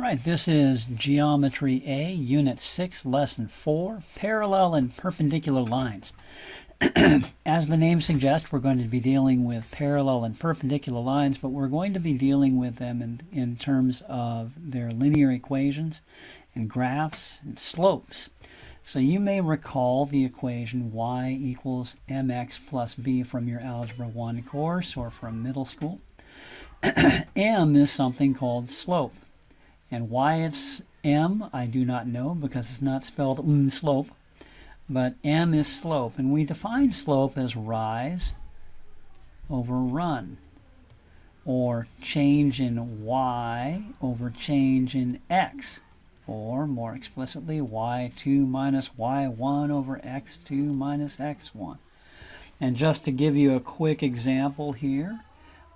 Right, this is Geometry A, Unit 6, Lesson 4, Parallel and Perpendicular Lines. As the name suggests, we're going to be dealing with parallel and perpendicular lines, but we're going to be dealing with them in terms of their linear equations and graphs and slopes. So you may recall the equation y equals mx plus b from your Algebra 1 course or from middle school. M is something called slope. And why it's m, I do not know because it's not spelled slope. But m is slope. And we define slope as rise over run. Or change in y over change in x. Or more explicitly, y2 minus y1 over x2 minus x1. And just to give you a quick example here,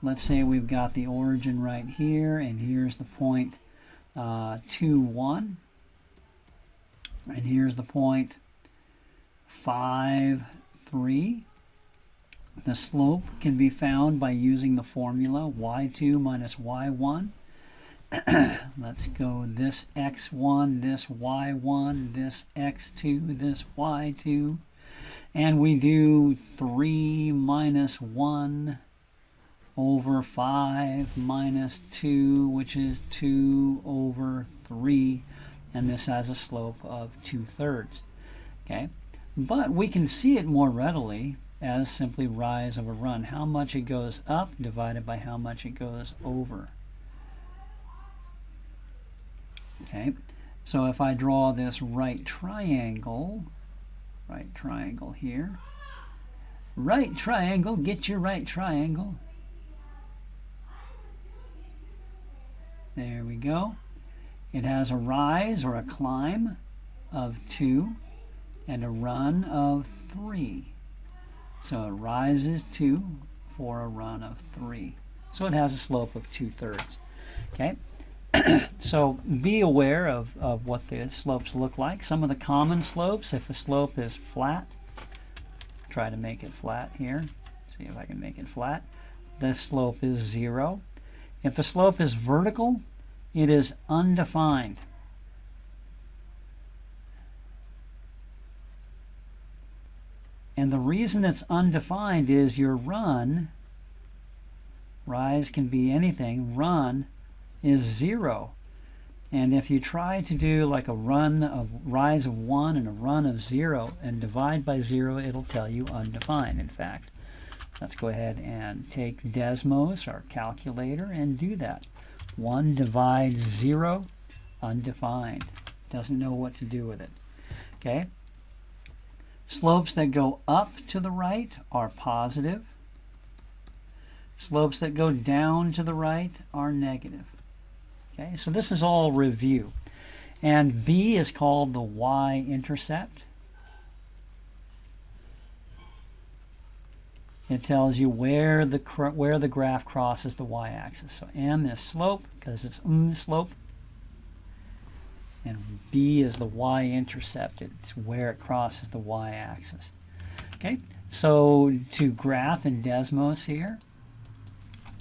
let's say we've got the origin right here, and here's the point 2, 1. And here's the point 5, 3. The slope can be found by using the formula y2 minus y1. Let's go this x1, this y1, this x2, this y2. And we do 3 minus 1 over 5 minus 2, which is 2 over 3, and this has a slope of 2/3. Okay, but we can see it more readily as simply rise over run. How much it goes up divided by how much it goes over. Okay, so if I draw this right triangle here, right triangle, get your right triangle. There we go. It has a rise or a climb of 2 and a run of 3. So it rises 2 for a run of 3. So it has a slope of 2/3. Okay. So be aware of what the slopes look like. Some of the common slopes, if a slope is flat, try to make it flat here. See if I can make it flat. The slope is 0. If the slope is vertical, it is undefined. And the reason it's undefined is your run, rise can be anything, run is 0. And if you try to do like a rise of 1 and a run of 0 and divide by 0, it'll tell you undefined, in fact. Let's go ahead and take Desmos, our calculator, and do that. 1 divides 0, undefined. Doesn't know what to do with it. Okay? Slopes that go up to the right are positive. Slopes that go down to the right are negative. Okay? So this is all review. And B is called the y-intercept. It tells you where the graph crosses the y-axis. So M is slope because it's slope, and B is the y-intercept. It's where it crosses the y-axis. Okay, so to graph in Desmos here,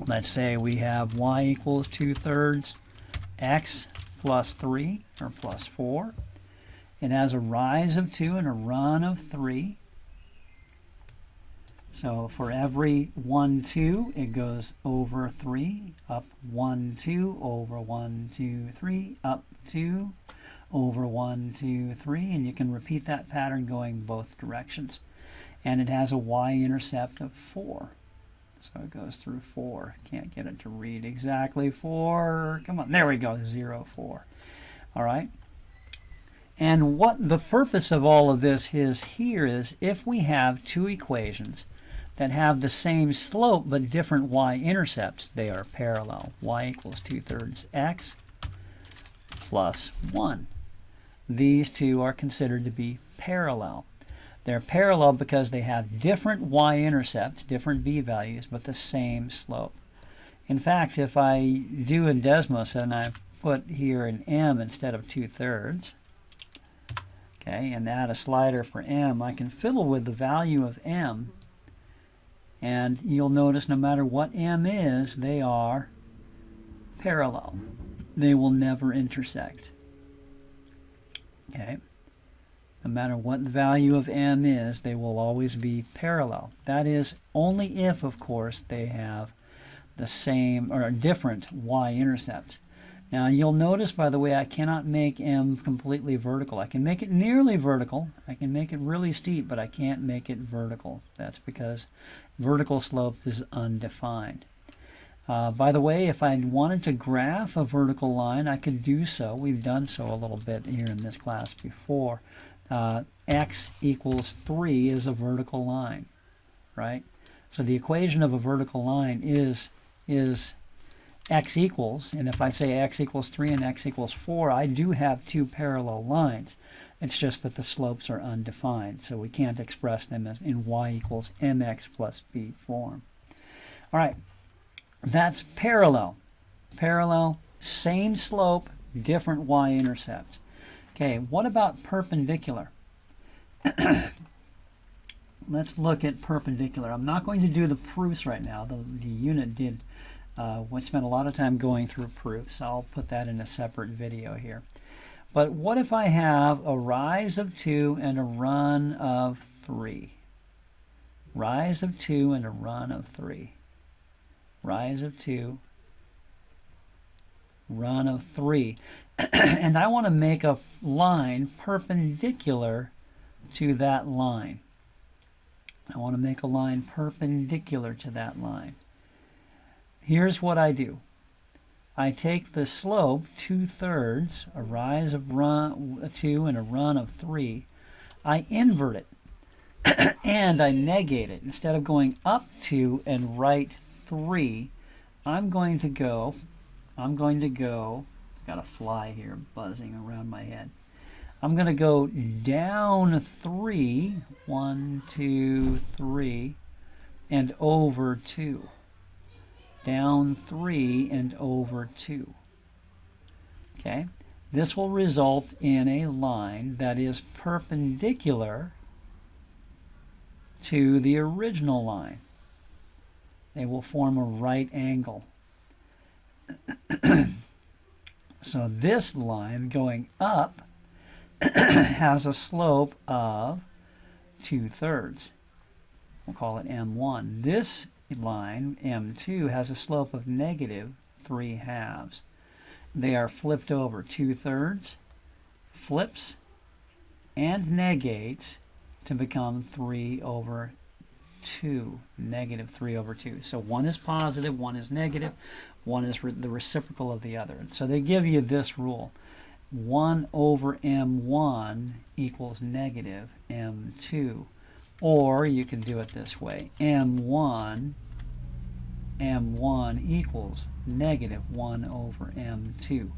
let's say we have y equals 2/3 x plus 3 or plus 4. It has a rise of 2 and a run of 3. So for every 1, 2, it goes over 3, up 1, 2, over 1, 2, 3, up 2, over 1, 2, 3, and you can repeat that pattern going both directions. And it has a y-intercept of 4. So it goes through 4. Can't get it to read exactly 4. Come on, there we go, 0, 4. All right. And what the purpose of all of this is here is if we have two equations that have the same slope but different y-intercepts, they are parallel. Y equals 2/3 x plus 1. These two are considered to be parallel. They're parallel because they have different y-intercepts, different b values, but the same slope. In fact, if I do in Desmos and I put here an m instead of 2/3, okay, and add a slider for m, I can fiddle with the value of m. And you'll notice no matter what m is, they are parallel. they will never intersect. Okay? No matter what the value of m is, they will always be parallel. That is only if, of course, they have the same or different y-intercepts. Now you'll notice, by the way, I cannot make m completely vertical. I can make it nearly vertical. I can make it really steep, but I can't make it vertical. That's because vertical slope is undefined. By the way, if I wanted to graph a vertical line, I could do so. We've done so a little bit here in this class before. X equals 3 is a vertical line, right? So the equation of a vertical line is x equals, and if I say x equals 3 and x equals 4, I do have two parallel lines. It's just that the slopes are undefined, so we can't express them as in y equals mx plus b form. All right, that's parallel. Parallel, same slope, different y-intercept. Okay, what about perpendicular? Let's look at perpendicular. I'm not going to do the proofs right now. The unit did we spent a lot of time going through proofs. I'll put that in a separate video here. But what if I have a rise of 2 and a run of 3? Rise of 2 and a run of 3. Rise of 2, run of 3. And I want to make a line perpendicular to that line. I want to make a line perpendicular to that line. Here's what I do. I take the slope 2/3, a rise of 2 and a run of 3. I invert it and I negate it. Instead of going up 2 and right 3, I'm going to go, it's got a fly here buzzing around my head. I'm going to go down 3, 1, 2, 3, and over 2. Down 3 and over 2. Okay? This will result in a line that is perpendicular to the original line. They will form a right angle. So this line going up has a slope of 2/3. We'll call it M1. This line, M2, has a slope of negative 3/2. They are flipped over. 2/3 flips and negates to become 3/2, negative 3/2. So one is positive, one is negative, one is the reciprocal of the other. So they give you this rule. 1 over M1 equals negative M2. Or you can do it this way. M1 equals negative 1 over M2.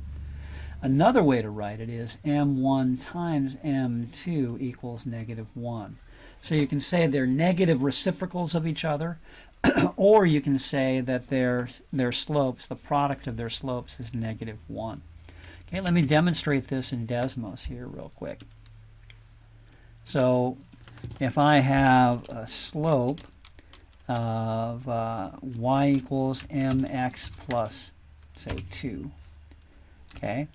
Another way to write it is M1 times M2 equals negative 1. So you can say they're negative reciprocals of each other, or you can say that their slopes, the product of their slopes, is negative 1. Okay, let me demonstrate this in Desmos here real quick. So if I have a slope of y equals mx plus, say, 2, okay,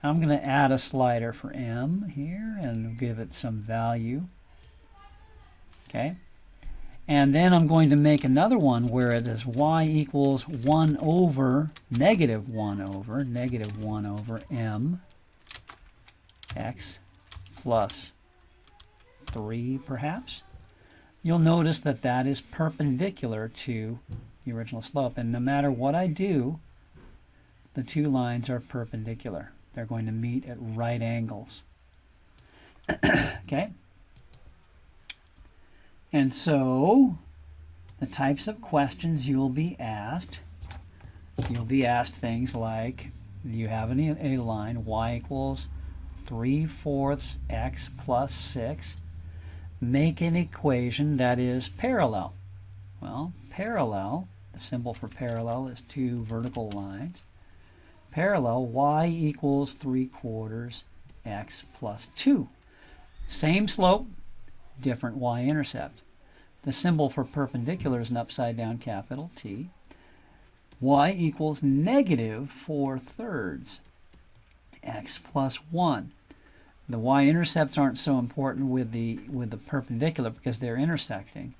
I'm going to add a slider for m here and give it some value, okay, and then I'm going to make another one where it is y equals 1 over negative 1 over m x plus 3, perhaps. You'll notice that that is perpendicular to the original slope, and no matter what I do, the two lines are perpendicular. They're going to meet at right angles. Okay? And so the types of questions you'll be asked things like, you have a line y equals 3/4 x plus 6. Make an equation that is parallel. Well, parallel, the symbol for parallel is two vertical lines. Parallel, y equals 3/4 x plus 2. Same slope, different y-intercept. The symbol for perpendicular is an upside down capital T. y equals negative 4/3 x plus 1. The y-intercepts aren't so important with the perpendicular because they're intersecting.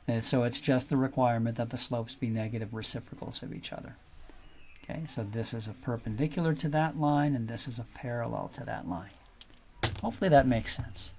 And so it's just the requirement that the slopes be negative reciprocals of each other. Okay, so this is a perpendicular to that line, and this is a parallel to that line. Hopefully that makes sense.